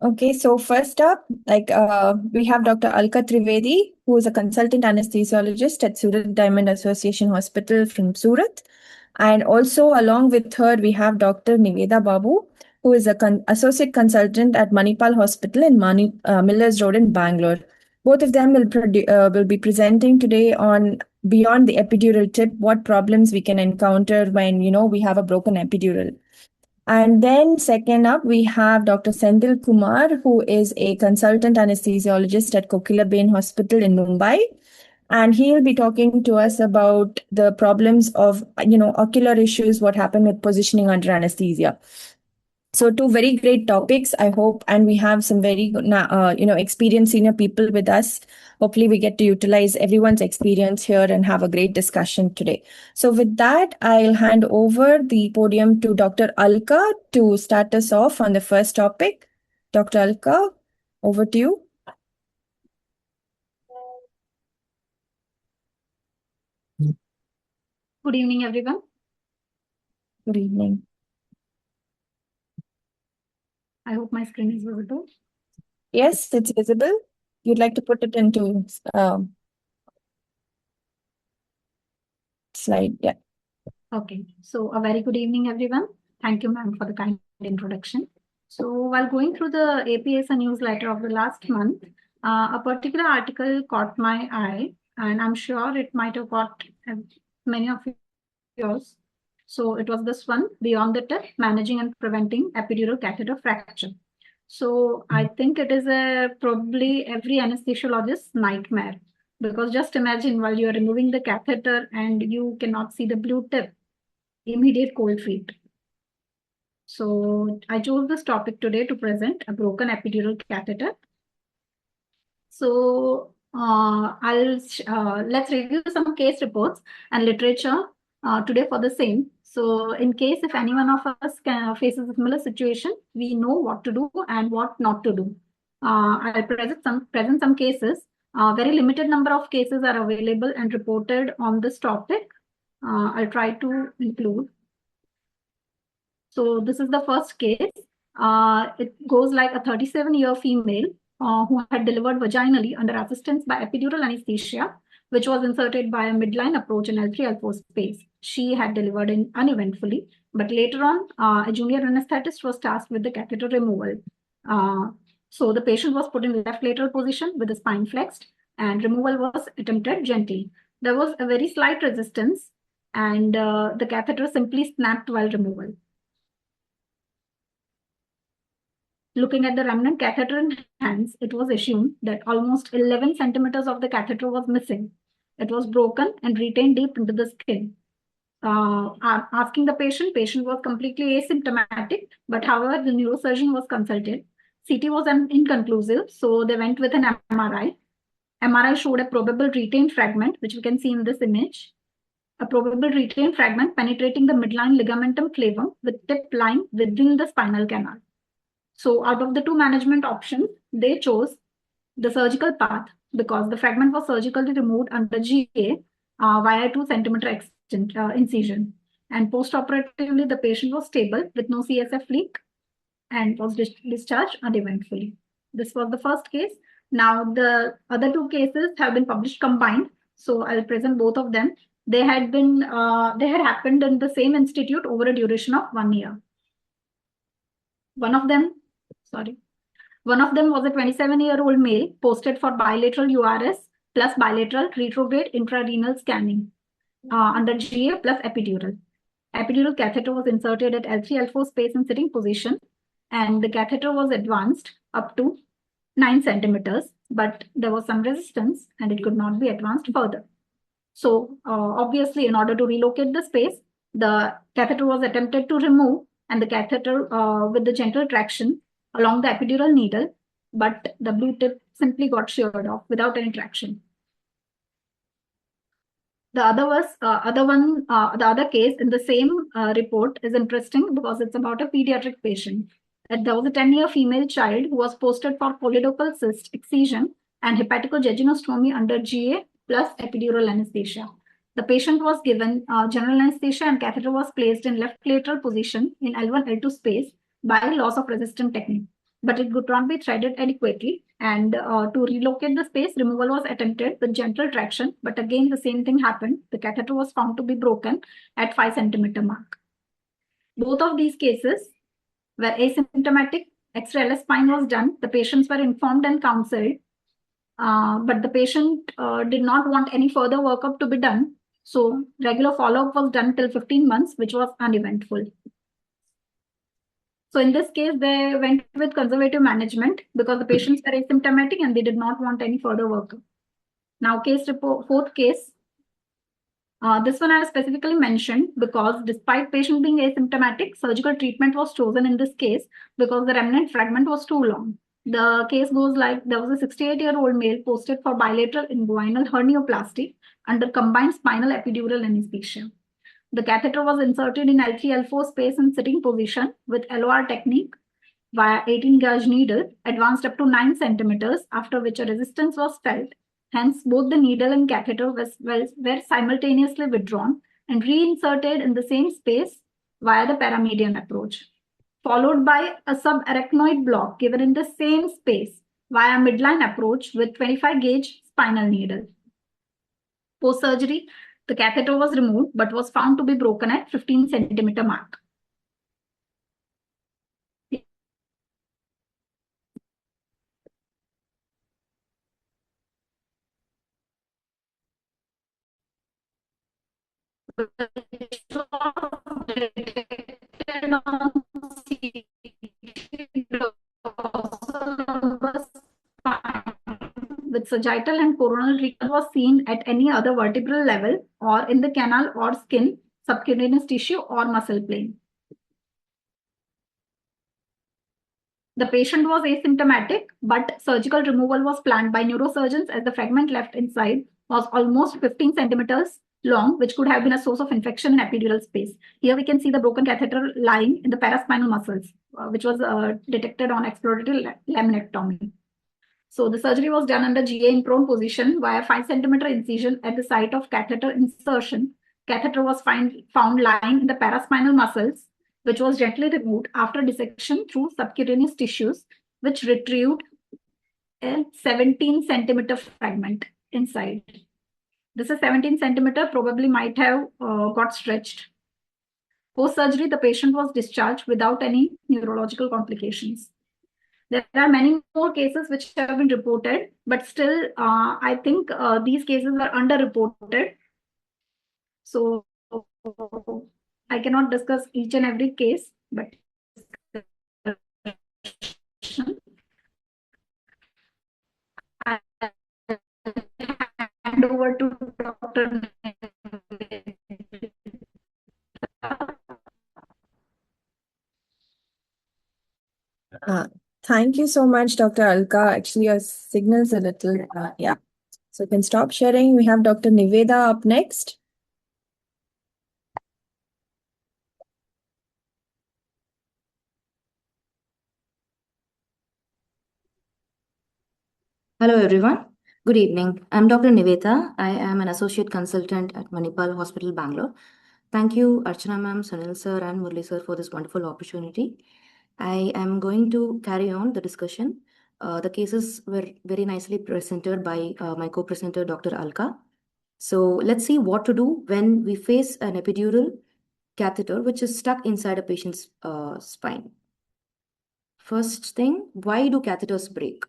Okay, so first up, we have Dr. Alka Trivedi, who is a consultant anesthesiologist at Surat Diamond Association Hospital from Surat. And also along with her, we have Dr. Niveda Babu, who is a associate consultant at Manipal Hospital in Millers Road in Bangalore. Both of them will be presenting today on beyond the epidural tip, what problems we can encounter when, we have a broken epidural. And then second up, we have Dr. Senthil Kumar, who is a consultant anesthesiologist at Kokilaben Hospital in Mumbai. And he'll be talking to us about the problems of, ocular issues, what happened with positioning under anesthesia. So two very great topics, I hope, and we have some very good, experienced senior people with us. Hopefully we get to utilize everyone's experience here and have a great discussion today. So with that, I'll hand over the podium to Dr. Alka to start us off on the first topic. Dr. Alka, over to you. Good evening, everyone. Good evening. I hope my screen is visible. Yes, it's visible. You'd like to put it into slide, yeah. Okay, so a very good evening, everyone. Thank you, ma'am, for the kind introduction. So while going through the APSA newsletter of the last month, a particular article caught my eye, and I'm sure it might have caught many of yours. So it was this one, Beyond the Tip, Managing and Preventing Epidural Catheter Fracture. So I think it is probably every anesthesiologist's nightmare, because just imagine while you're removing the catheter and you cannot see the blue tip, immediate cold feet. So I chose this topic today to present a broken epidural catheter. So let's review some case reports and literature today for the same. So in case if any one of us faces a similar situation, we know what to do and what not to do. I'll present some cases. Very limited number of cases are available and reported on this topic. I'll try to include. So this is the first case. It goes like a 37-year female who had delivered vaginally under assistance by epidural anesthesia, which was inserted by a midline approach in L3-L4 space. She had delivered uneventfully, but later on, a junior anesthetist was tasked with the catheter removal. So the patient was put in left lateral position with the spine flexed, and removal was attempted gently. There was a very slight resistance, and the catheter simply snapped while removal. Looking at the remnant catheter in hands, it was assumed that almost 11 centimeters of the catheter was missing. It was broken and retained deep into the skin. Asking the patient was completely asymptomatic, but however, the neurosurgeon was consulted. CT was inconclusive, so they went with an MRI. MRI showed a probable retained fragment, which we can see in this image. A probable retained fragment penetrating the midline ligamentum flavum with tip lying within the spinal canal. So out of the two management options, they chose the surgical path because the fragment was surgically removed under GA via 2 centimeter incision. And post-operatively, the patient was stable with no CSF leak and was discharged uneventfully. This was the first case. Now the other two cases have been published combined. So I'll present both of them. They had happened in the same institute over a duration of 1 year. One of them was a 27-year-old male posted for bilateral URS plus bilateral retrograde intrarenal scanning under GA plus epidural. Epidural catheter was inserted at L3-L4 space in sitting position, and the catheter was advanced up to 9 centimeters, but there was some resistance and it could not be advanced further. So obviously, in order to relocate the space, the catheter was attempted to remove, and the catheter with the gentle traction along the epidural needle, but the blue tip simply got sheared off without any traction. The other case in the same report is interesting because it's about a pediatric patient. There was a 10-year female child who was posted for polydopal cyst excision and hepaticojejunostomy under GA plus epidural anesthesia. The patient was given general anesthesia and catheter was placed in left lateral position in L1, L2 space by loss of resistance technique. but it could not be threaded adequately. And to relocate the space, removal was attempted with gentle traction, but again, the same thing happened. The catheter was found to be broken at 5 centimeter mark. Both of these cases were asymptomatic. X-ray LS spine was done. The patients were informed and counseled, but the patient did not want any further workup to be done. So regular follow-up was done till 15 months, which was uneventful. So in this case, they went with conservative management because the patients were asymptomatic and they did not want any further workup. Now, fourth case. This one I have specifically mentioned because despite patient being asymptomatic, surgical treatment was chosen in this case because the remnant fragment was too long. The case goes like there was a 68-year-old male posted for bilateral inguinal hernioplasty under combined spinal epidural anesthesia. The catheter was inserted in L3-L4 space in sitting position with LOR technique via 18-gauge needle advanced up to 9 centimeters, after which a resistance was felt. Hence, both the needle and catheter were simultaneously withdrawn and reinserted in the same space via the paramedian approach, followed by a subarachnoid block given in the same space via midline approach with 25-gauge spinal needle. Post-surgery, the catheter was removed but was found to be broken at 15 centimeter mark. With sagittal and coronal recurrence was seen at any other vertebral level or in the canal or skin, subcutaneous tissue or muscle plane. The patient was asymptomatic, but surgical removal was planned by neurosurgeons as the fragment left inside was almost 15 centimeters long, which could have been a source of infection in epidural space. Here we can see the broken catheter lying in the paraspinal muscles, which was detected on exploratory laminectomy. So the surgery was done under GA in prone position via 5 centimeter incision at the site of catheter insertion. Catheter was found lying in the paraspinal muscles, which was gently removed after dissection through subcutaneous tissues, which retrieved a 17 centimeter fragment inside. This is 17 centimeter, probably might have got stretched. Post-surgery, the patient was discharged without any neurological complications. There are many more cases which have been reported, but still, I think these cases are underreported. So I cannot discuss each and every case, but I hand over to Dr. Thank you so much, Dr. Alka. Actually, your signal's a little, yeah. So you can stop sharing. We have Dr. Niveda up next. Hello everyone. Good evening. I'm Dr. Niveda. I am an associate consultant at Manipal Hospital, Bangalore. Thank you, Archana ma'am, Sunil sir, and Murli sir for this wonderful opportunity. I am going to carry on the discussion. The cases were very nicely presented by my co-presenter, Dr. Alka. So let's see what to do when we face an epidural catheter which is stuck inside a patient's spine. First thing, why do catheters break?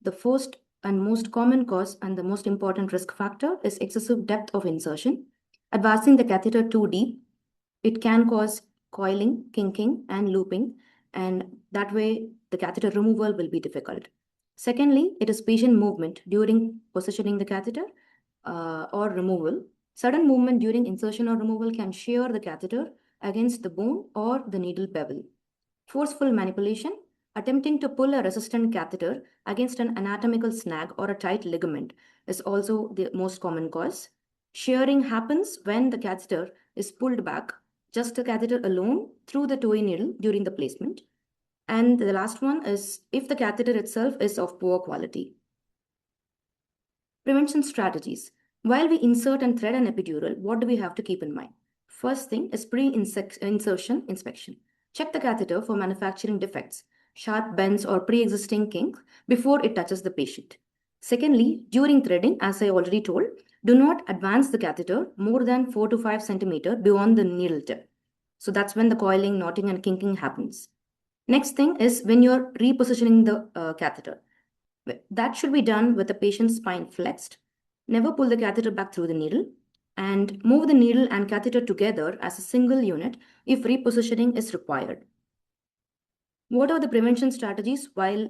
The first and most common cause and the most important risk factor is excessive depth of insertion. Advancing the catheter too deep, it can cause coiling, kinking, and looping, and that way the catheter removal will be difficult. Secondly, it is patient movement during positioning the catheter or removal. Sudden movement during insertion or removal can shear the catheter against the bone or the needle bevel. Forceful manipulation, attempting to pull a resistant catheter against an anatomical snag or a tight ligament is also the most common cause. Shearing happens when the catheter is pulled back, just the catheter alone, through the toy needle during the placement. And the last one is if the catheter itself is of poor quality. Prevention strategies. While we insert and thread an epidural, what do we have to keep in mind? First thing is pre-insertion inspection. Check the catheter for manufacturing defects. sharp bends or pre-existing kinks before it touches the patient. Secondly, during threading, as I already told, do not advance the catheter more than 4 to 5 centimeters beyond the needle tip. So that's when the coiling, knotting, and kinking happens. Next thing is when you're repositioning the catheter. That should be done with the patient's spine flexed. Never pull the catheter back through the needle, and move the needle and catheter together as a single unit if repositioning is required. What are the prevention strategies while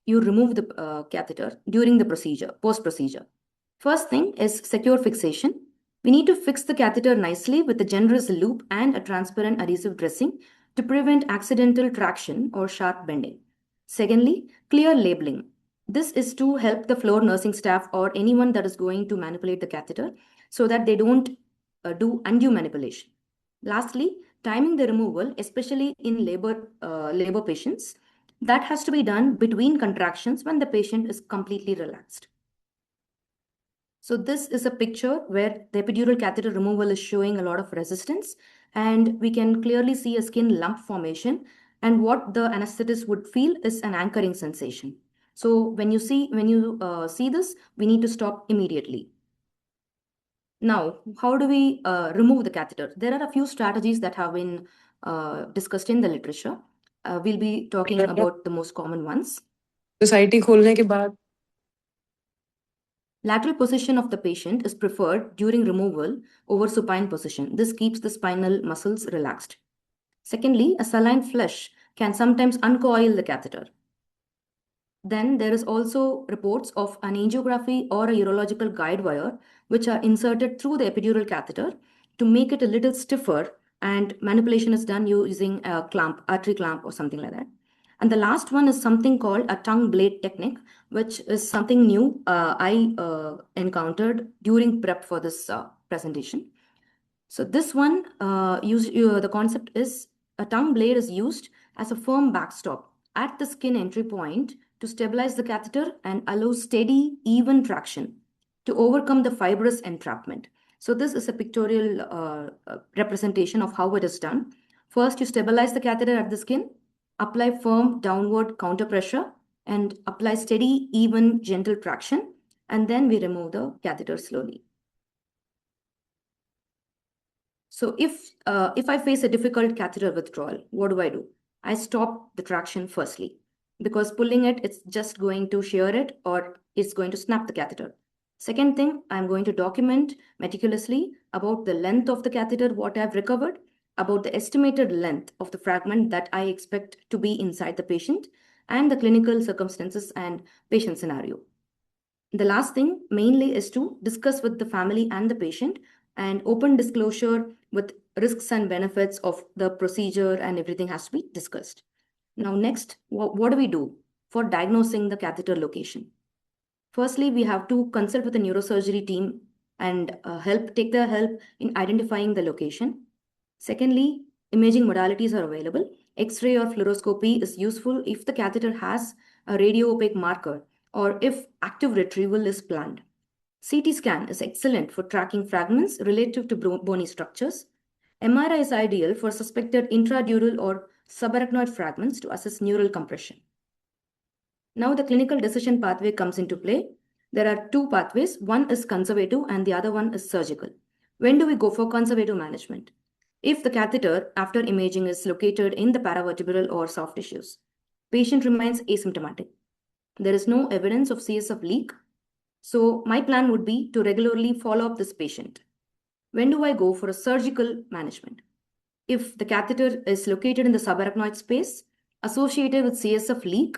you remove the catheter during the procedure, post-procedure? First thing is secure fixation. We need to fix the catheter nicely with a generous loop and a transparent adhesive dressing to prevent accidental traction or sharp bending. Secondly, clear labeling. This is to help the floor nursing staff or anyone that is going to manipulate the catheter so that they don't do undue manipulation. Lastly, timing the removal, especially in labor patients, that has to be done between contractions when the patient is completely relaxed. So this is a picture where the epidural catheter removal is showing a lot of resistance, and we can clearly see a skin lump formation, and what the anesthetist would feel is an anchoring sensation. So when you see this, we need to stop immediately. Now, how do we remove the catheter? There are a few strategies that have been discussed in the literature. We'll be talking about the most common ones. Society खोलने के बाद Lateral position of the patient is preferred during removal over supine position. This keeps the spinal muscles relaxed. Secondly, a saline flush can sometimes uncoil the catheter. Then there is also reports of an angiography or a urological guide wire which are inserted through the epidural catheter to make it a little stiffer, and manipulation is done using a clamp, artery clamp or something like that. And the last one is something called a tongue blade technique, which is something new I encountered during prep for this presentation. So this one, the concept is a tongue blade is used as a firm backstop at the skin entry point to stabilize the catheter and allow steady, even traction to overcome the fibrous entrapment. So this is a pictorial representation of how it is done. First, you stabilize the catheter at the skin, apply firm downward counter pressure, and apply steady, even, gentle traction, and then we remove the catheter slowly. So if I face a difficult catheter withdrawal, what do? I stop the traction firstly, because pulling it's just going to shear it or it's going to snap the catheter. Second thing, I'm going to document meticulously about the length of the catheter, what I've recovered, about the estimated length of the fragment that I expect to be inside the patient, and the clinical circumstances and patient scenario. The last thing mainly is to discuss with the family and the patient, and open disclosure with risks and benefits of the procedure, and everything has to be discussed. Now next, what do we do for diagnosing the catheter location? Firstly, we have to consult with the neurosurgery team and take their help in identifying the location. Secondly, imaging modalities are available. X-ray or fluoroscopy is useful if the catheter has a radio-opaque marker or if active retrieval is planned. CT scan is excellent for tracking fragments relative to bony structures. MRI is ideal for suspected intradural or subarachnoid fragments to assess neural compression. Now the clinical decision pathway comes into play. There are two pathways. One is conservative and the other one is surgical. When do we go for conservative management? If the catheter after imaging is located in the paravertebral or soft tissues, patient remains asymptomatic. There is no evidence of CSF leak. So my plan would be to regularly follow up this patient. When do I go for a surgical management? If the catheter is located in the subarachnoid space associated with CSF leak,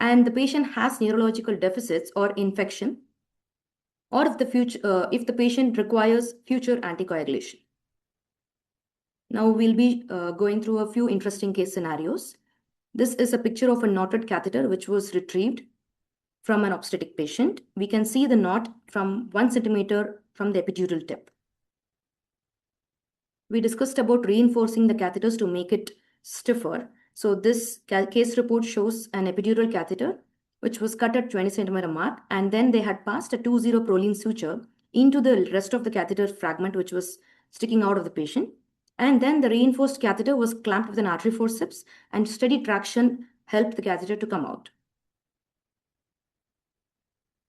and the patient has neurological deficits or infection, or if the patient requires future anticoagulation. Now we'll be going through a few interesting case scenarios. This is a picture of a knotted catheter which was retrieved from an obstetric patient. We can see the knot from 1 centimeter from the epidural tip. We discussed about reinforcing the catheters to make it stiffer. So this case report shows an epidural catheter which was cut at 20 centimeter mark, and then they had passed a 2-0 Prolene suture into the rest of the catheter fragment which was sticking out of the patient. And then the reinforced catheter was clamped with an artery forceps, and steady traction helped the catheter to come out.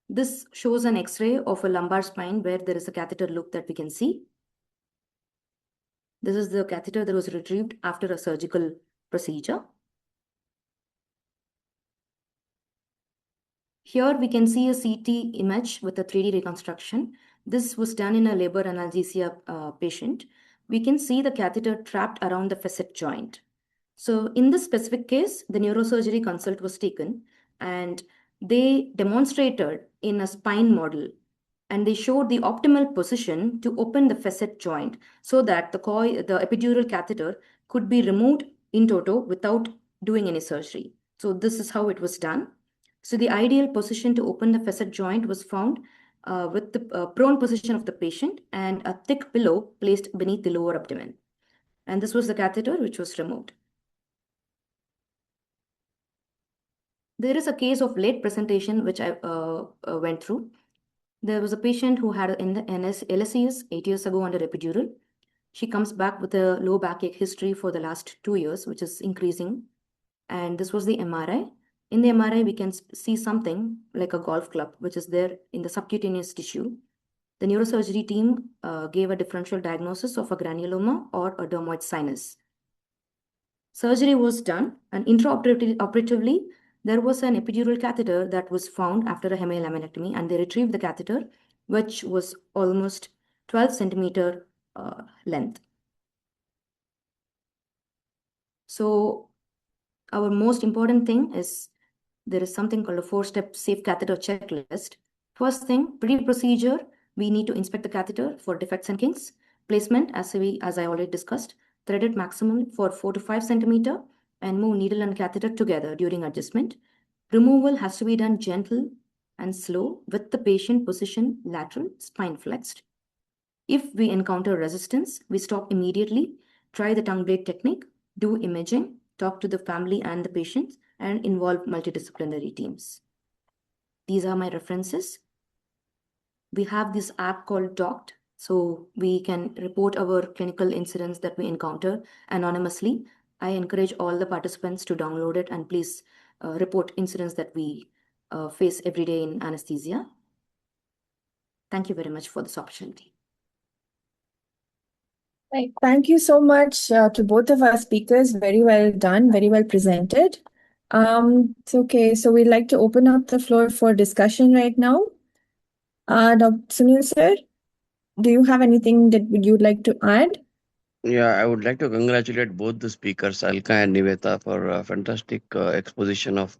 This shows an X-ray of a lumbar spine where there is a catheter loop that we can see. This is the catheter that was retrieved after a surgical procedure. Here we can see a CT image with a 3D reconstruction. This was done in a labor analgesia patient. We can see the catheter trapped around the facet joint. So in this specific case, the neurosurgery consult was taken and they demonstrated in a spine model and they showed the optimal position to open the facet joint so that the epidural catheter could be removed in toto without doing any surgery. So this is how it was done. So the ideal position to open the facet joint was found with the prone position of the patient and a thick pillow placed beneath the lower abdomen. And this was the catheter which was removed. There is a case of late presentation which I went through. There was a patient who had an LSES 8 years ago under epidural. She comes back with a low backache history for the last 2 years, which is increasing. And this was the MRI. In the MRI, we can see something like a golf club, which is there in the subcutaneous tissue. The neurosurgery team gave a differential diagnosis of a granuloma or a dermoid sinus. Surgery was done, and intraoperatively, there was an epidural catheter that was found after a hemilaminectomy, and they retrieved the catheter, which was almost 12 centimeter length. So our most important thing is there is something called a 4-step safe catheter checklist. First thing, pre-procedure, we need to inspect the catheter for defects and kinks. Placement, as I already discussed, thread it maximum for 4 to 5 centimeter and move needle and catheter together during adjustment. Removal has to be done gentle and slow with the patient position lateral, spine flexed. If we encounter resistance, we stop immediately, try the tongue blade technique, do imaging, talk to the family and the patients, and involve multidisciplinary teams. These are my references. We have this app called Doct, so we can report our clinical incidents that we encounter anonymously. I encourage all the participants to download it and please report incidents that we face every day in anesthesia. Thank you very much for this opportunity. Right. Thank you so much to both of our speakers. Very well done, very well presented. Okay, so we'd like to open up the floor for discussion right now. Dr. Sunil sir, do you have anything that you'd like to add? Yeah, I would like to congratulate both the speakers, Alka and Niveta, for a fantastic exposition of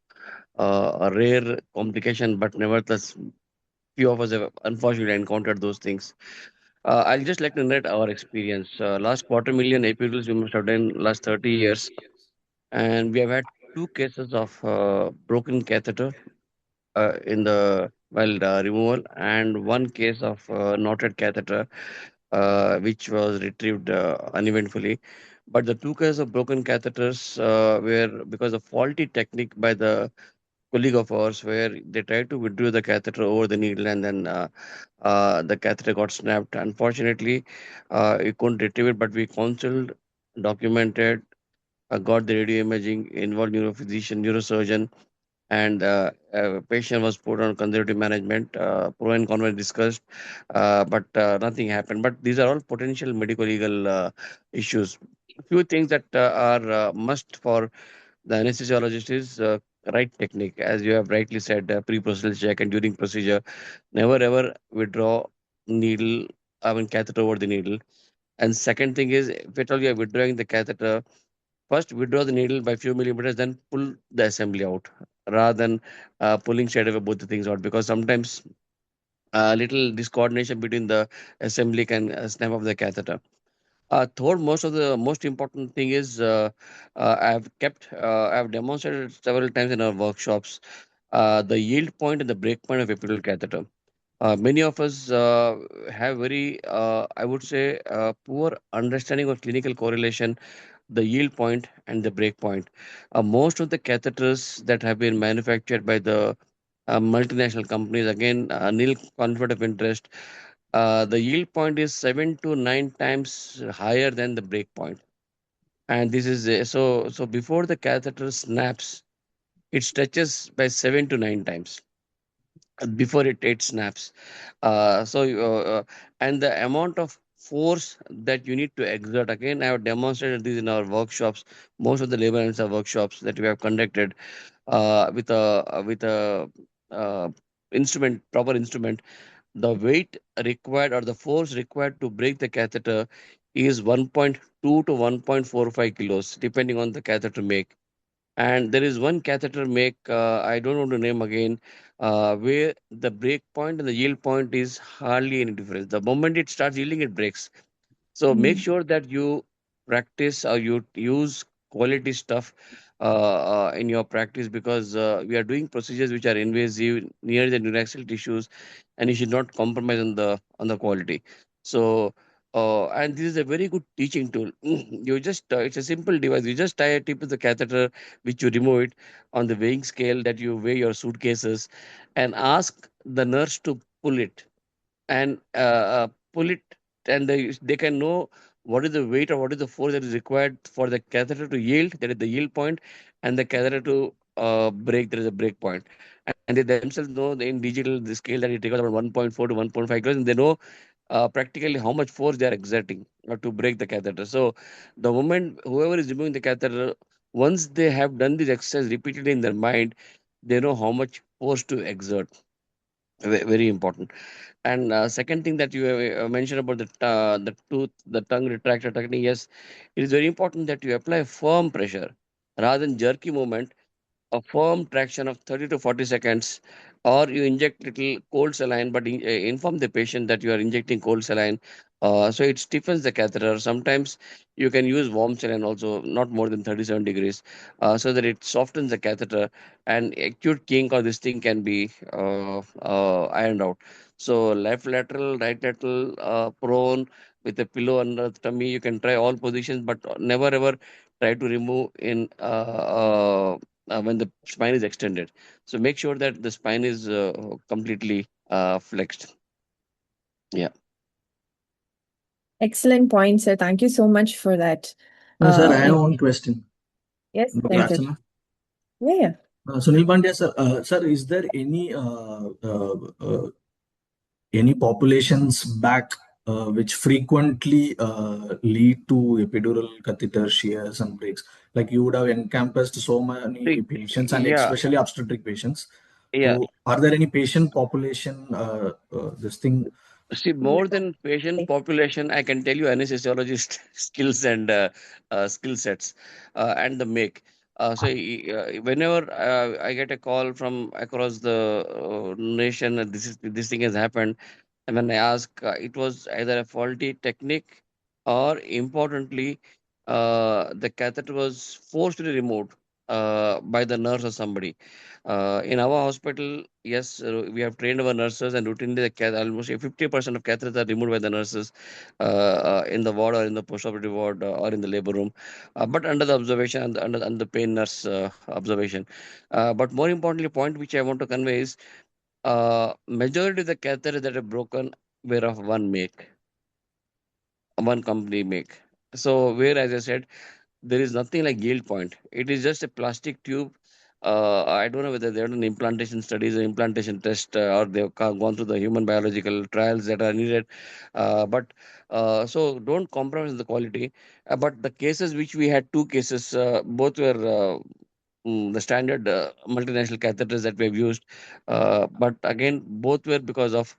a rare complication, but nevertheless, few of us have unfortunately encountered those things. I'll just like to narrate our experience. Last 250,000 epidurals we must have done last 30 years, and we have had 2 cases of broken catheter in the removal, and 1 case of knotted catheter, which was retrieved uneventfully. But the 2 cases of broken catheters were because of faulty technique by the colleague of ours, where they tried to withdraw the catheter over the needle, and then the catheter got snapped. Unfortunately, we couldn't retrieve it, but we counseled, documented, got the radio imaging, involved neurophysician, neurosurgeon, and patient was put on conservative management. Pro and con were discussed, but nothing happened. But these are all potential medical legal issues. Few things that are must for the anesthesiologist is right technique, as you have rightly said, pre-procedural check and during procedure. Never ever withdraw needle, I mean catheter over the needle. And second thing is, if at all you are withdrawing the catheter, first withdraw the needle by few millimeters, then pull the assembly out, rather than pulling straight away both the things out, because sometimes a little discoordination between the assembly can snap off the catheter. Third, most important thing is I've demonstrated several times in our workshops the yield point and the break point of epidural catheter. Many of us have very, I would say, poor understanding of clinical correlation, the yield point and the break point. Most of the catheters that have been manufactured by the multinational companies, again, nil conflict of interest, the yield point is 7 to 9 times higher than the break point. And this is so before the catheter snaps, it stretches by 7 to 9 times before it snaps. And the amount of force that you need to exert, again, I have demonstrated this in our workshops, most of the labor and workshops that we have conducted with a uh, instrument, proper instrument. The weight required or the force required to break the catheter is 1.2 to 1.45 kilos, depending on the catheter make. And there is one catheter make, I don't want to name again, where the break point and the yield point is hardly any difference. The moment it starts yielding, it breaks. So make sure that you practice or you use quality stuff in your practice, because we are doing procedures which are invasive near the neuraxial tissues, and you should not compromise on the quality. So and this is a very good teaching tool. You just it's a simple device. You just tie a tip to the catheter, which you remove it on the weighing scale that you weigh your suitcases, and ask the nurse to pull it and pull it, and they can know what is the weight or what is the force that is required for the catheter to yield, that is the yield point, and the catheter to break, there is a break point. And they themselves know in digital the scale that it requires about 1.4 to 1.5 kilos, and they know practically how much force they are exerting to break the catheter. So the moment whoever is removing the catheter, once they have done this exercise repeatedly in their mind, they know how much force to exert. Very important. And second thing that you have mentioned about the tongue retractor technique, yes, it is very important that you apply firm pressure rather than jerky movement, a firm traction of 30 to 40 seconds, or you inject little cold saline, but inform the patient that you are injecting cold saline. So it stiffens the catheter. Sometimes you can use warm saline also, not more than 37 degrees, so that it softens the catheter, and acute kink or this thing can be ironed out. So left lateral, right lateral, prone with a pillow under the tummy. You can try all positions, but never ever try to remove in when the spine is extended. So make sure that the spine is completely flexed. Yeah. Excellent point, sir. Thank you so much for that. Sir, I have In- one question. yes, Dr. thank you. Archana. Yeah. Sunil Pandya, sir, sir, is there any populations back which frequently lead to epidural catheter shears and breaks? Like you would have encompassed so many patients and Yeah. especially obstetric patients. Yeah. So are there any patient population, this thing? See, more than patient population, I can tell you anesthesiologist skills and skill sets and the make. Whenever I get a call from across the nation that this thing has happened, and when I ask, it was either a faulty technique or, importantly, the catheter was forcibly removed by the nurse or somebody. In our hospital, yes, we have trained our nurses, and routinely almost 50% of catheters are removed by the nurses in the ward or in the postoperative ward or in the labor room, but under the observation and under the pain nurse observation. But more importantly, point which I want to convey is majority of the catheters that are broken were of one make, one company make. So where, as I said, there is nothing like yield point. It is just a plastic tube. I don't know whether they have done implantation studies or implantation test, or they've gone through the human biological trials that are needed. So don't compromise the quality. But the cases which we had, two cases, both were the standard multinational catheters that we have used. But again, both were because of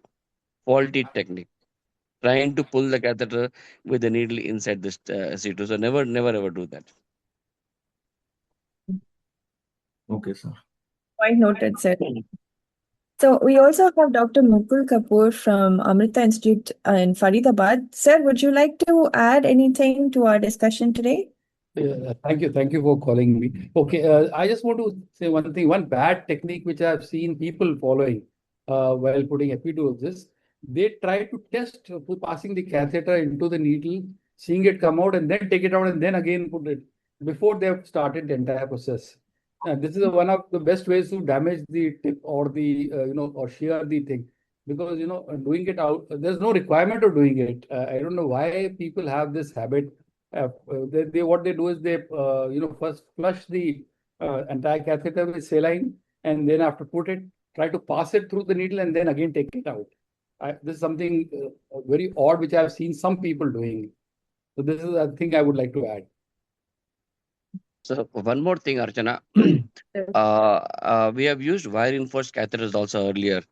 faulty technique, trying to pull the catheter with the needle inside this C2. So never ever do that. Okay, sir. Point noted, sir. So we also have Dr. Mukul Kapoor from Amrita Institute in Faridabad. Sir, would you like to add anything to our discussion today? Yeah, thank you. Thank you for calling me. Okay, I just want to say one thing. One bad technique which I've seen people following while putting epidurals is they try to test passing the catheter into the needle, seeing it come out, and then take it out, and then again put it before they've started the entire process. This is one of the best ways to damage the tip or the or shear the thing, because doing it out, there's no requirement of doing it. I don't know why people have this habit. What they do is they first flush the entire catheter with saline, and then after put it, try to pass it through the needle and then again take it out. This is something very odd which I've seen some people doing. So this is a thing I would like to add. So one more thing, Archana. We have used wire-reinforced catheters also earlier,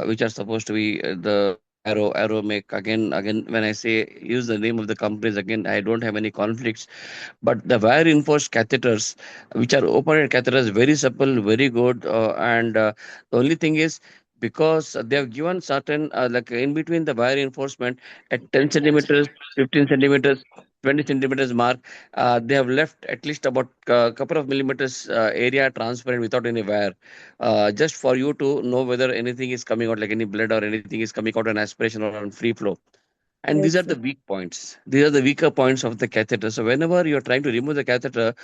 which are supposed to be the arrow make again. When I say use the name of the companies again, I don't have any conflicts. But the wire-reinforced catheters, which are open-ended catheters, very supple, very good. And the only thing is, because they have given certain like in between the wire reinforcement at 10 centimeters, 15 centimeters, 20 centimeters mark, they have left at least about a couple of millimeters area transparent without any wire, just for you to know whether anything is coming out, like any blood or anything is coming out on aspiration or on free flow. And these are the weak points. These are the weaker points of the catheter. So whenever you're trying to remove the catheter,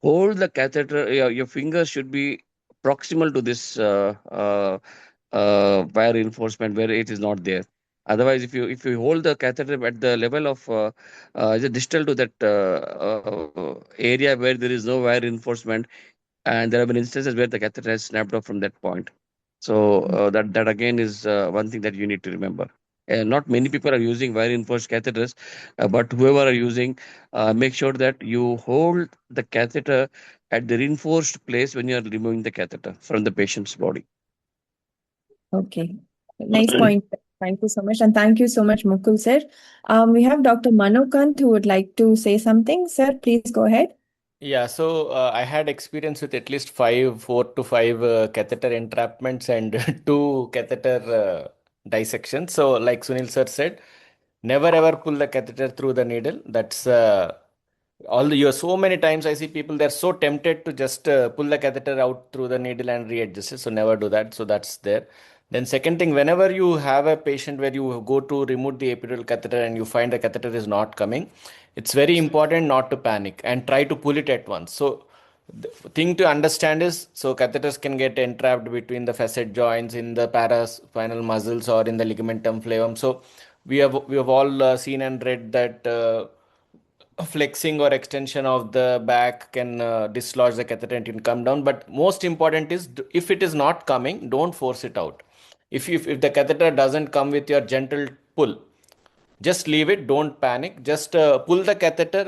hold the catheter. Your fingers should be proximal to this wire reinforcement where it is not there. Otherwise, if you hold the catheter at the level of the distal to that area where there is no wire reinforcement, and there have been instances where the catheter has snapped off from that point. So that again is one thing that you need to remember. Not many people are using wire reinforced catheters, but whoever are using, make sure that you hold the catheter at the reinforced place when you are removing the catheter from the patient's body. Okay, nice point. Thank you so much. And thank you so much, Mukul sir. We have Dr. Manokant who would like to say something. Sir, please go ahead. Yeah, so I had experience with at least 4 to 5 catheter entrapments and 2 catheter dissections. So, like Sunil sir said, never ever pull the catheter through the needle. That's so many times I see people, they're so tempted to just pull the catheter out through the needle and readjust it. So never do that. So that's there. Then second thing, whenever you have a patient where you go to remove the epidural catheter and you find the catheter is not coming, it's very important not to panic and try to pull it at once. So the thing to understand is, so catheters can get entrapped between the facet joints, in the paraspinal muscles, or in the ligamentum flavum. So we have all seen and read that flexing or extension of the back can dislodge the catheter and it can come down. But most important is, if it is not coming, don't force it out. If the catheter doesn't come with your gentle pull, just leave it. Don't panic. Just pull the catheter.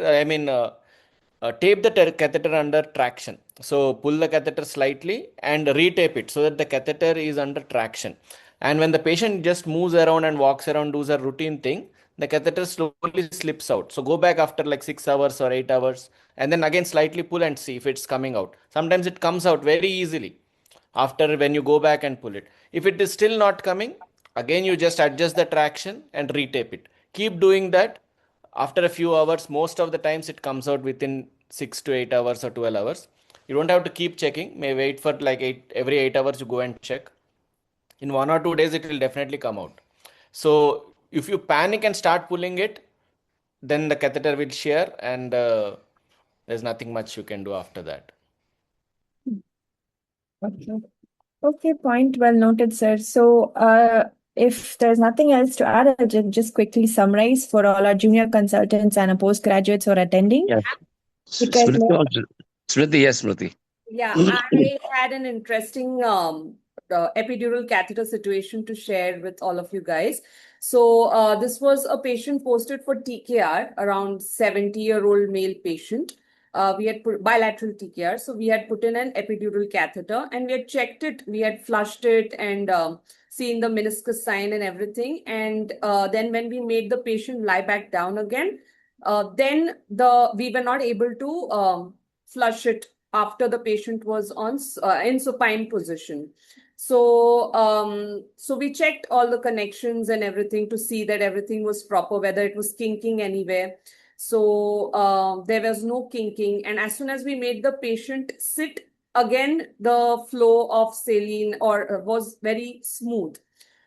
Tape the catheter under traction. So pull the catheter slightly and retape it so that the catheter is under traction. And when the patient just moves around and walks around, does a routine thing, the catheter slowly slips out. So go back after like 6 hours or 8 hours, and then again slightly pull and see if it's coming out. Sometimes it comes out very easily after when you go back and pull it. If it is still not coming, again you just adjust the traction and retape it. Keep doing that. After a few hours, most of the times it comes out within 6 to 8 hours or 12 hours. You don't have to keep checking. May wait for like every 8 hours you go and check. In 1 or 2 days, it will definitely come out. So if you panic and start pulling it, then the catheter will shear, and there's nothing much you can do after that. Okay, point well noted, sir. So, if there's nothing else to add, I'll just quickly summarize for all our junior consultants and our postgraduates who are attending. Yes. Because Smriti, yes, Smriti. Yeah, I had an interesting epidural catheter situation to share with all of you guys. So this was a patient posted for TKR, around 70-year-old male patient. We had put bilateral TKR, so we had put in an epidural catheter and we had checked it. We had flushed it and seen the meniscus sign and everything. And then when we made the patient lie back down again, then we were not able to flush it after the patient was on in supine position. So we checked all the connections and everything to see that everything was proper, whether it was kinking anywhere. So there was no kinking. And as soon as we made the patient sit, again, the flow of saline was very smooth.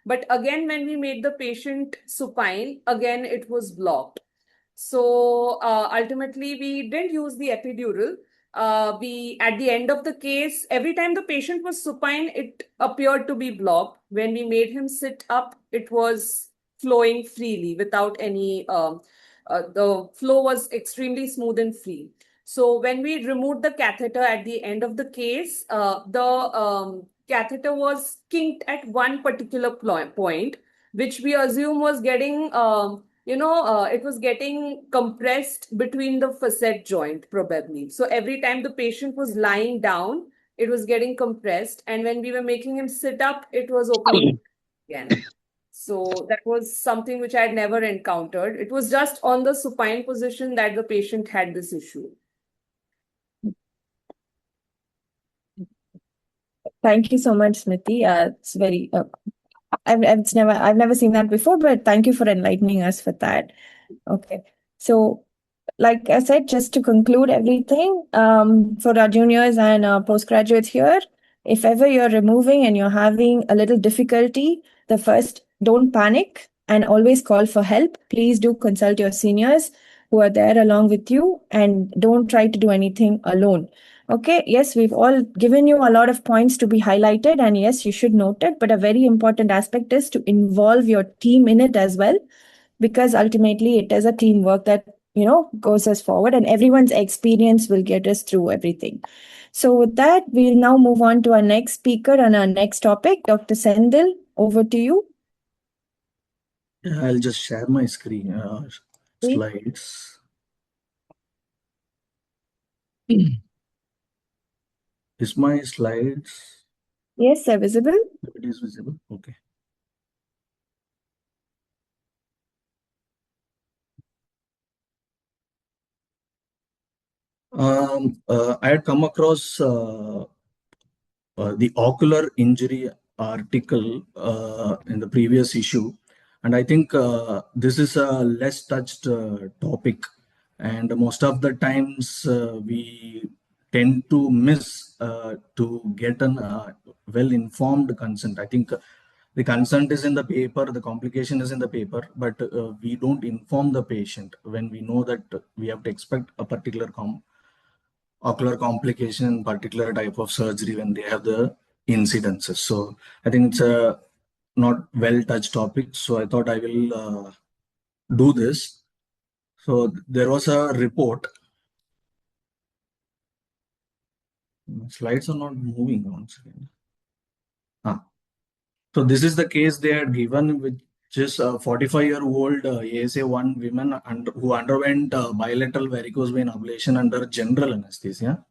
But again, when we made the patient supine, again, it was blocked. So ultimately, we didn't use the epidural. At the end of the case, every time the patient was supine, it appeared to be blocked. When we made him sit up, it was flowing freely without any, the flow was extremely smooth and free. So when we removed the catheter at the end of the case, the catheter was kinked at one particular point, which we assume was getting, it was getting compressed between the facet joint, probably. So every time the patient was lying down, it was getting compressed. And when we were making him sit up, it was opening again. So that was something which I had never encountered. It was just on the supine position that the patient had this issue. Thank you so much, Smriti. It's very, I've never seen that before, but thank you for enlightening us with that. Okay. So, like I said, just to conclude everything, for our juniors and postgraduates here, if ever you're removing and you're having a little difficulty, don't panic and always call for help. Please do consult your seniors who are there along with you, and don't try to do anything alone. Okay, yes, we've all given you a lot of points to be highlighted, and yes, you should note it, but a very important aspect is to involve your team in it as well, because ultimately it is a teamwork that, goes us forward, and everyone's experience will get us through everything. So with that, we'll now move on to our next speaker and our next topic. Dr. Sendil, over to you. I'll just share my screen, slides. Is my slides? Yes, they're visible. It is visible. Okay. I had come across the ocular injury article in the previous issue, and I think this is a less touched topic, and most of the times we tend to miss to get a well-informed consent. I think the consent is in the paper, the complication is in the paper, but we don't inform the patient when we know that we have to expect a particular ocular complication, particular type of surgery when they have the incidences. So I think it's a not well touched topic. So I thought I will do this. So there was a report. Slides are not moving once again. So this is the case they had given, which is a 45-year-old ASA1 women who underwent bilateral varicose vein ablation under general anesthesia.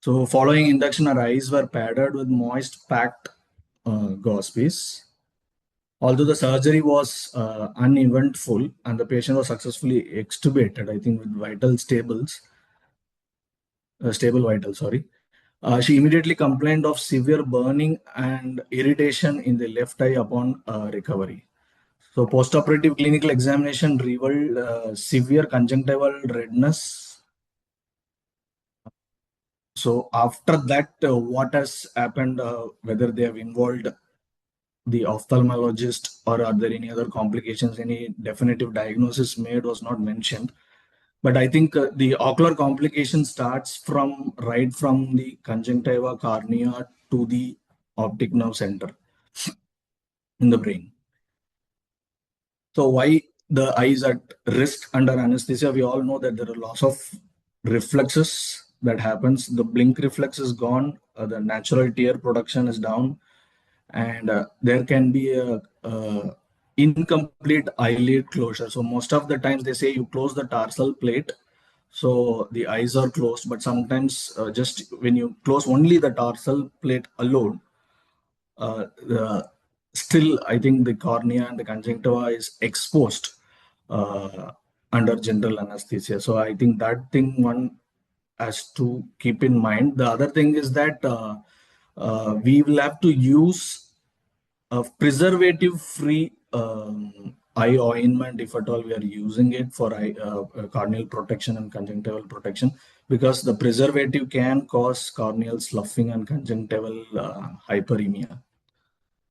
So following induction, her eyes were padded with moist packed gauze piece. Although the surgery was uneventful and the patient was successfully extubated, I think with stable vitals, sorry. She immediately complained of severe burning and irritation in the left eye upon recovery. So postoperative clinical examination revealed severe conjunctival redness. So after that, what has happened, whether they have involved the ophthalmologist or are there any other complications, any definitive diagnosis made was not mentioned. But I think the ocular complication starts right from the conjunctiva cornea to the optic nerve center in the brain. So why the eye is at risk under anesthesia? We all know that there are loss of reflexes that happens. The blink reflex is gone. The natural tear production is down. And there can be a incomplete eyelid closure. So most of the times they say you close the tarsal plate, so the eyes are closed. But sometimes just when you close only the tarsal plate alone, still I think the cornea and the conjunctiva is exposed under general anesthesia. So I think that thing one has to keep in mind. The other thing is that we will have to use a preservative-free eye ointment if at all we are using it for corneal protection and conjunctival protection, because the preservative can cause corneal sloughing and conjunctival hyperemia.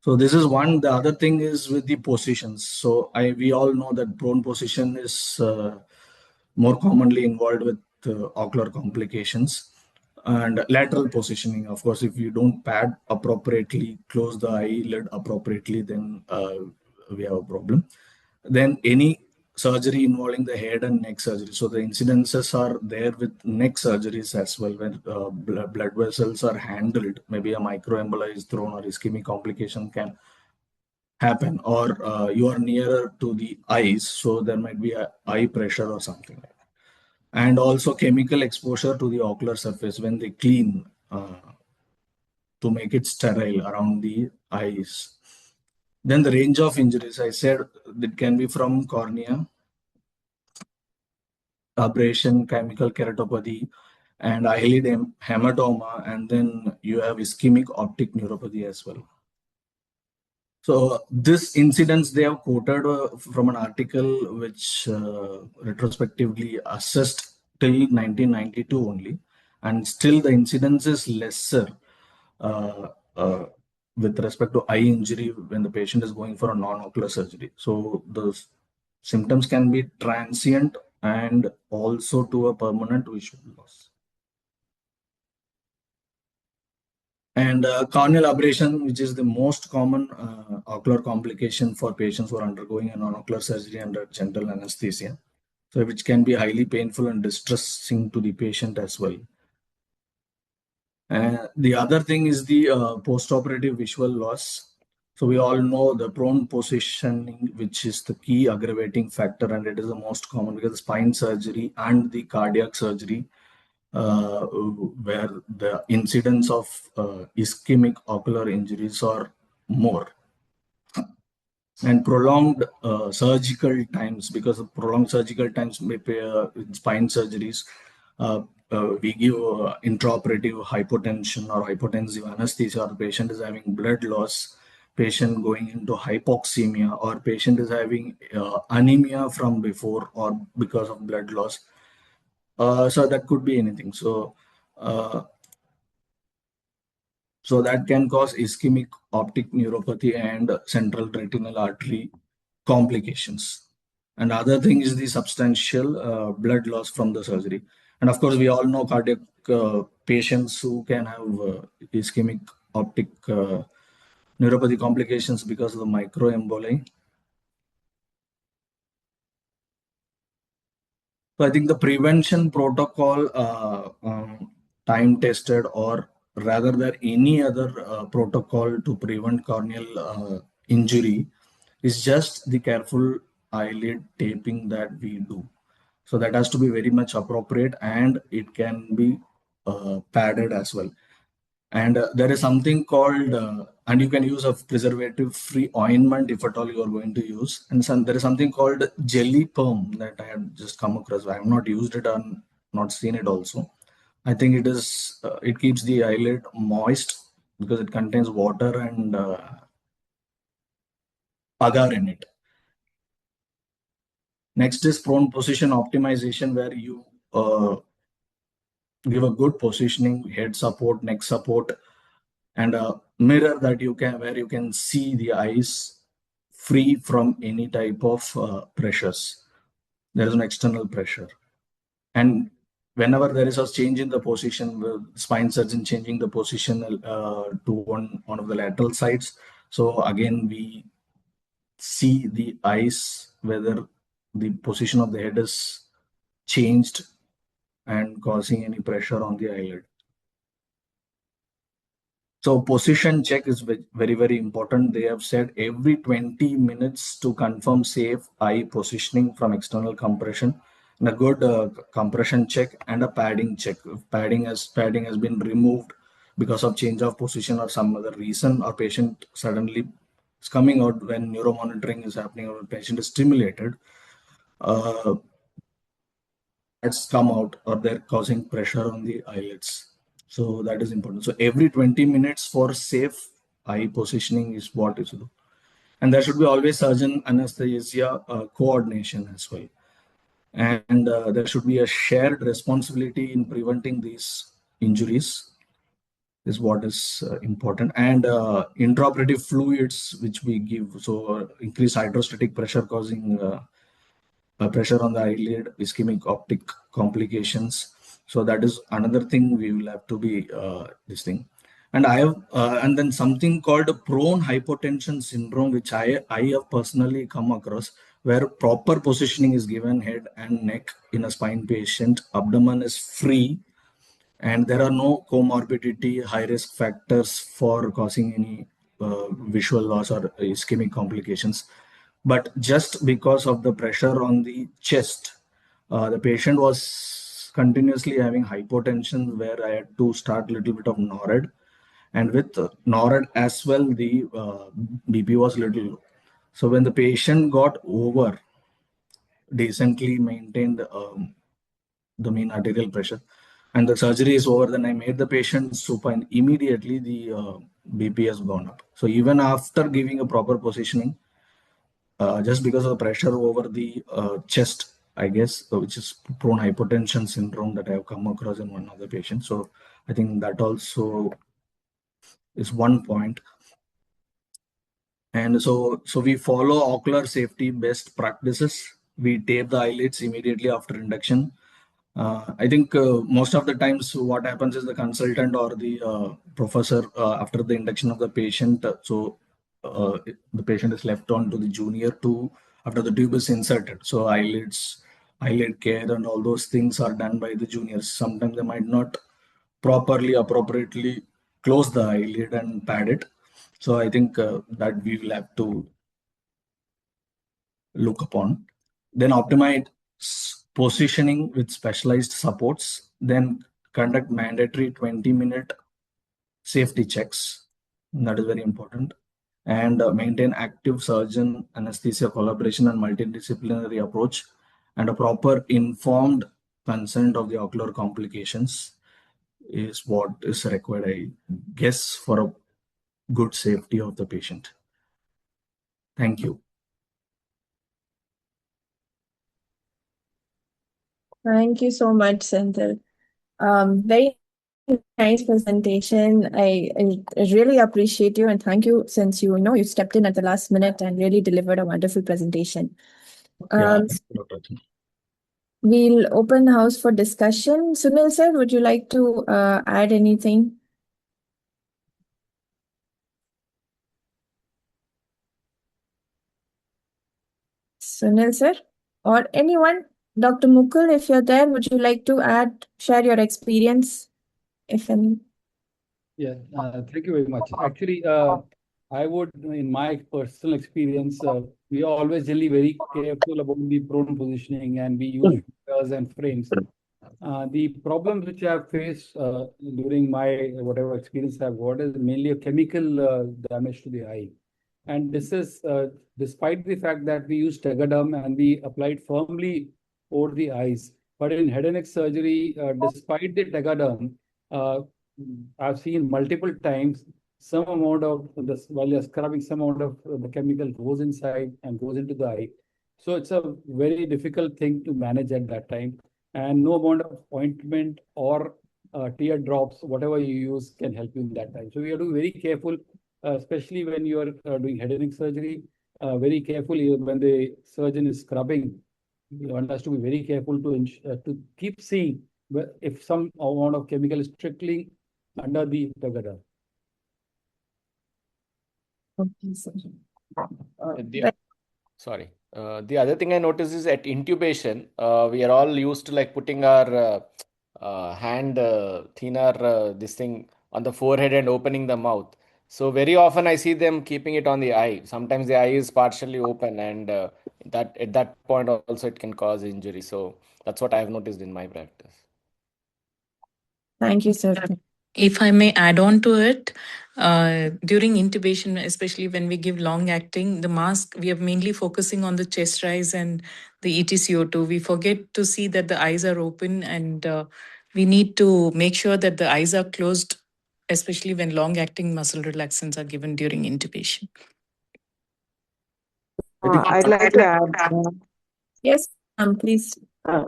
So this is one. The other thing is with the positions. So we all know that prone position is more commonly involved with ocular complications. And lateral positioning, of course, if you don't pad appropriately, close the eyelid appropriately, then we have a problem. Then any surgery involving the head and neck surgery. So the incidences are there with neck surgeries as well, when blood vessels are handled. Maybe a microemboli is thrown or ischemic complication can happen, or you are nearer to the eyes, so there might be a eye pressure or something like that. And also chemical exposure to the ocular surface when they clean to make it sterile around the eyes. Then the range of injuries, I said, that can be from cornea, abrasion, chemical keratopathy, and eyelid hematoma, and then you have ischemic optic neuropathy as well. So this incidence they have quoted from an article which retrospectively assessed till 1992 only, and still the incidence is lesser with respect to eye injury when the patient is going for a non-ocular surgery. So the symptoms can be transient and also to a permanent visual loss. And corneal abrasion, which is the most common ocular complication for patients who are undergoing a non-ocular surgery under general anesthesia, so which can be highly painful and distressing to the patient as well. The other thing is the post-operative visual loss. So we all know the prone positioning, which is the key aggravating factor, and it is the most common because the spine surgery and the cardiac surgery, where the incidence of ischemic ocular injuries are more. And prolonged surgical times, because of prolonged surgical times may in spine surgeries, we give intraoperative hypotension or hypotensive anesthesia, or the patient is having blood loss, patient going into hypoxemia, or patient is having anemia from before or because of blood loss. So that could be anything. So that can cause ischemic optic neuropathy and central retinal artery complications. And other thing is the substantial blood loss from the surgery. And of course, we all know cardiac patients who can have ischemic optic neuropathy complications because of the microemboli. So I think the prevention protocol, time tested, or rather than any other protocol to prevent corneal injury, is just the careful eyelid taping that we do. So that has to be very much appropriate, and it can be padded as well. And there is something called, and you can use a preservative-free ointment if at all you are going to use. And there is something called jelly perm that I had just come across. I have not used it and not seen it also. I think it is, it keeps the eyelid moist because it contains water and agar in it. Next is prone position optimization, where you give a good positioning, head support, neck support, and a mirror that you can, where you can see the eyes free from any type of pressures. There is an external pressure. And whenever there is a change in the position, the spine surgeon changing the position to one of the lateral sides. So again, we see the eyes, whether the position of the head is changed and causing any pressure on the eyelid. So position check is very, very important. They have said every 20 minutes to confirm safe eye positioning from external compression, and a good compression check and a padding check. If padding has been removed because of change of position or some other reason, or patient suddenly is coming out when neuromonitoring is happening, or patient is stimulated, it's come out, or they're causing pressure on the eyelids. So that is important. So every 20 minutes for safe eye positioning is what is to do. And there should be always surgeon anesthesia coordination as well. And there should be a shared responsibility in preventing these injuries, is what is important. And intraoperative fluids which we give, so increased hydrostatic pressure causing pressure on the eyelid, ischemic optic complications. So that is another thing we will have to be this thing. And I have, and then something called prone hypotension syndrome, which I have personally come across, where proper positioning is given head and neck in a spine patient, abdomen is free, and there are no comorbidity, high risk factors for causing any visual loss or ischemic complications. But just because of the pressure on the chest, the patient was continuously having hypotension, where I had to start a little bit of NORAD. And with NORAD as well, the BP was little low. So when the patient got over, decently maintained the mean arterial pressure, and the surgery is over, then I made the patient supine. Immediately the BP has gone up. So even after giving a proper positioning, just because of the pressure over the chest, I guess, which is prone hypotension syndrome that I have come across in one of the patients. So I think that also is one point. And so we follow ocular safety best practices. We tape the eyelids immediately after induction. I think most of the times what happens is the consultant or the professor, after the induction of the patient, the patient is left on to the junior to after the tube is inserted. So eyelids, eyelid care and all those things are done by the juniors. Sometimes they might not properly, appropriately close the eyelid and pad it. So I think that we will have to look upon. Then optimize positioning with specialized supports. Then conduct mandatory 20-minute safety checks. That is very important. And maintain active surgeon anesthesia collaboration and multidisciplinary approach, and a proper informed consent of the ocular complications is what is required, I guess, for a good safety of the patient. Thank you. Thank you so much, Senthil. Very nice presentation. I really appreciate you and thank you, since you stepped in at the last minute and really delivered a wonderful presentation. Yeah, We'll open the house for discussion. Sunil sir, would you like to add anything? Sunil sir, or anyone? Dr. Mukul, if you're there, would you like to share your experience, if any? Yeah, thank you very much. Actually, I would, in my personal experience, we are always really very careful about the prone positioning, and we use filters and frames. The problems which I have faced during my whatever experience I've got is mainly a chemical damage to the eye. And this is despite the fact that we use Tegaderm and we applied firmly over the eyes. But in head and neck surgery, despite the Tegaderm, I've seen multiple times some amount of this, while you're scrubbing, some amount of the chemical goes inside and goes into the eye. So it's a very difficult thing to manage at that time. And no amount of ointment or tear drops, whatever you use, can help you in that time. So we have to be very careful, especially when you are doing head and neck surgery. Very careful when the surgeon is scrubbing. One has to be very careful to keep seeing if some amount of chemical is trickling under the Tegaderm. Sorry. The other thing I noticed is at intubation, we are all used to like putting our hand thinner, this thing on the forehead and opening the mouth. So very often I see them keeping it on the eye. Sometimes the eye is partially open, and that at that point also it can cause injury. So that's what I have noticed in my practice. Thank you, sir. If I may add on to it, during intubation, especially when we give long acting, the mask, we are mainly focusing on the chest rise and the ETCO2. We forget to see that the eyes are open, and we need to make sure that the eyes are closed, especially when long acting muscle relaxants are given during intubation. I'd like to add. Yes, please.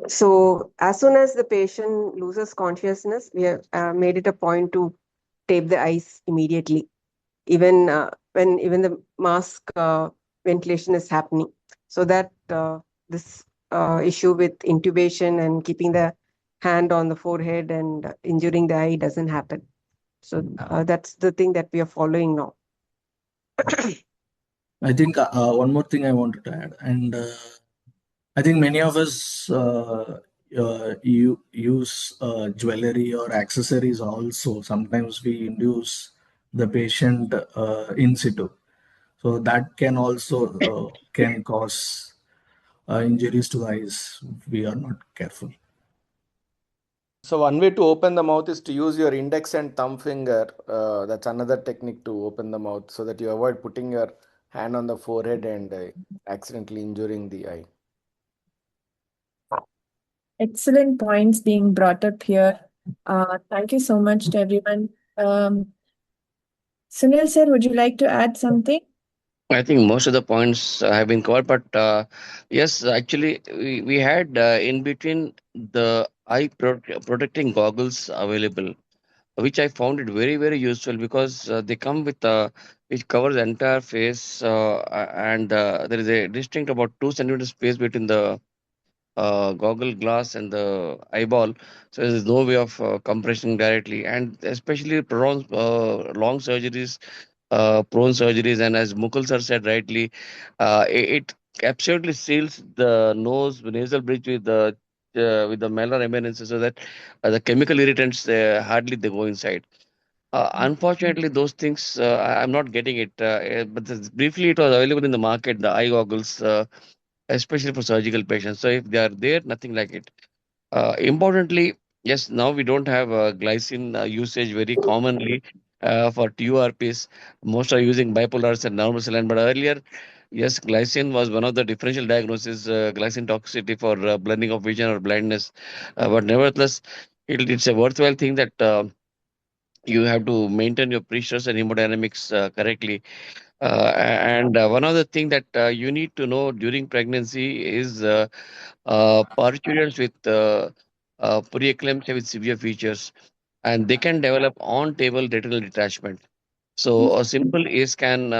So as soon as the patient loses consciousness, we have made it a point to tape the eyes immediately, even when the mask ventilation is happening, so that this issue with intubation and keeping the hand on the forehead and injuring the eye doesn't happen. So that's the thing that we are following now. I think one more thing I wanted to add, and I think many of us use jewelry or accessories also. Sometimes we induce the patient in situ, so that can also can cause injuries to the eyes if we are not careful. So one way to open the mouth is to use your index and thumb finger. That's another technique to open the mouth so that you avoid putting your hand on the forehead and accidentally injuring the eye. Excellent points being brought up here. Thank you so much to everyone. Sunil sir, would you like to add something? I think most of the points have been covered, but yes, actually, we had in between the protecting goggles available, which I found it very, very useful because they come with which covers the entire face, and there is a distinct about 2 centimeters space between the goggle glass and the eyeball, so there is no way of compressing directly, and especially long surgeries, prone surgeries, and as Mukul sir said rightly, it absolutely seals the nasal bridge with the malar eminences so that the chemical irritants hardly they go inside. Unfortunately, those things I'm not getting it. But briefly, it was available in the market, the eye goggles, especially for surgical patients. So if they are there, nothing like it. Importantly, yes, now we don't have glycine usage very commonly for TURPs. Most are using bipolars and normal saline, but earlier, yes, glycine was one of the differential diagnoses, glycine toxicity for blending of vision or blindness. But nevertheless, it's a worthwhile thing that you have to maintain your pressures and hemodynamics correctly. And one other thing that you need to know during pregnancy is parturients with preeclampsia with severe features, and they can develop on-table retinal detachment. So a simple A scan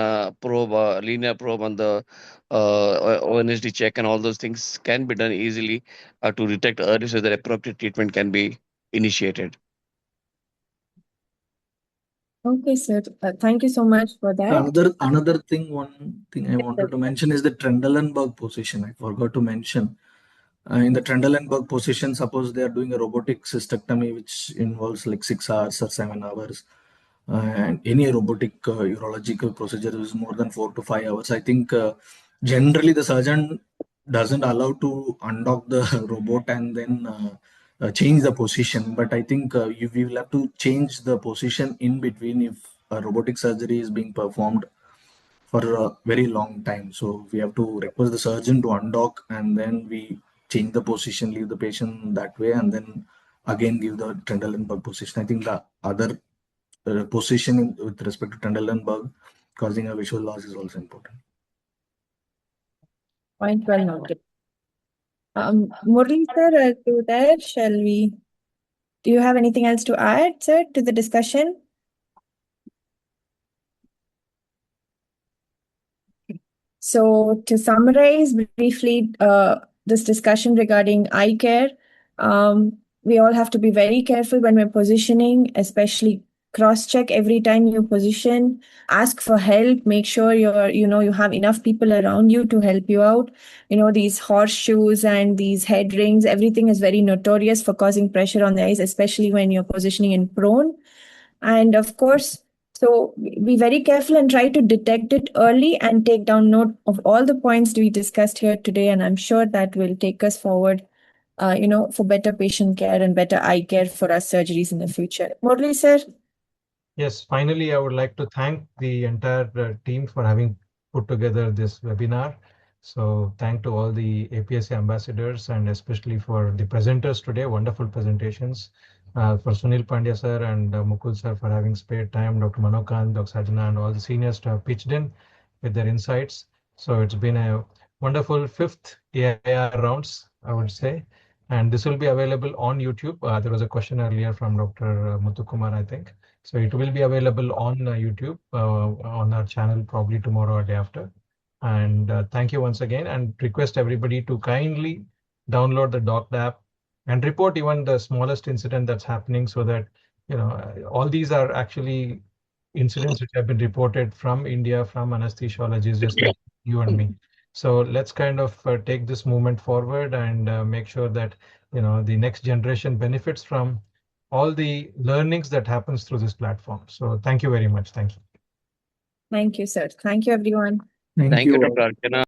probe, linear probe on the ONSD check, and all those things can be done easily to detect early, so that appropriate treatment can be initiated. Okay, sir. Thank you so much for that. One thing I wanted to mention is the Trendelenburg position. I forgot to mention. In the Trendelenburg position, suppose they are doing a robotic cystectomy, which involves like 6 hours or 7 hours, and any robotic urological procedure is more than 4 to 5 hours. I think generally the surgeon doesn't allow to undock the robot and then change the position. But I think we will have to change the position in between if a robotic surgery is being performed for a very long time. So we have to request the surgeon to undock, and then we change the position, leave the patient that way, and then again give the Trendelenburg position. I think the other position with respect to Trendelenburg causing a visual loss is also important. Point well noted. Murli sir, are you there? Do you have anything else to add, sir, to the discussion? So to summarize briefly, this discussion regarding eye care, we all have to be very careful when we're positioning, especially cross-check every time you position, ask for help, make sure you have enough people around you to help you out. These horseshoes and these head rings, everything is very notorious for causing pressure on the eyes, especially when you're positioning in prone. And of course, so be very careful and try to detect it early and take down note of all the points we discussed here today. And I'm sure that will take us forward, for better patient care and better eye care for our surgeries in the future. Murli sir? Yes, finally, I would like to thank the entire team for having put together this webinar. So thank to all the APSA ambassadors and especially for the presenters today, wonderful presentations. For Sunil Pandya sir and Mukul sir for having spared time, Dr. Manokant, Dr. Sajana, and all the seniors to have pitched in with their insights. So it's been a wonderful 5th AIR rounds, I would say. And this will be available on YouTube. There was a question earlier from Dr. Muthukumar, I think. So it will be available on YouTube on our channel probably tomorrow or day after. And thank you once again, and request everybody to kindly download the Doc app and report even the smallest incident that's happening, so that all these are actually incidents which have been reported from India, from anesthesiologists, just like you and me. So let's kind of take this movement forward and make sure that the next generation benefits from all the learnings that happens through this platform. So thank you very much. Thank you. Thank you, sir. Thank you, everyone. Thank Thank you, you. Dr. Archana.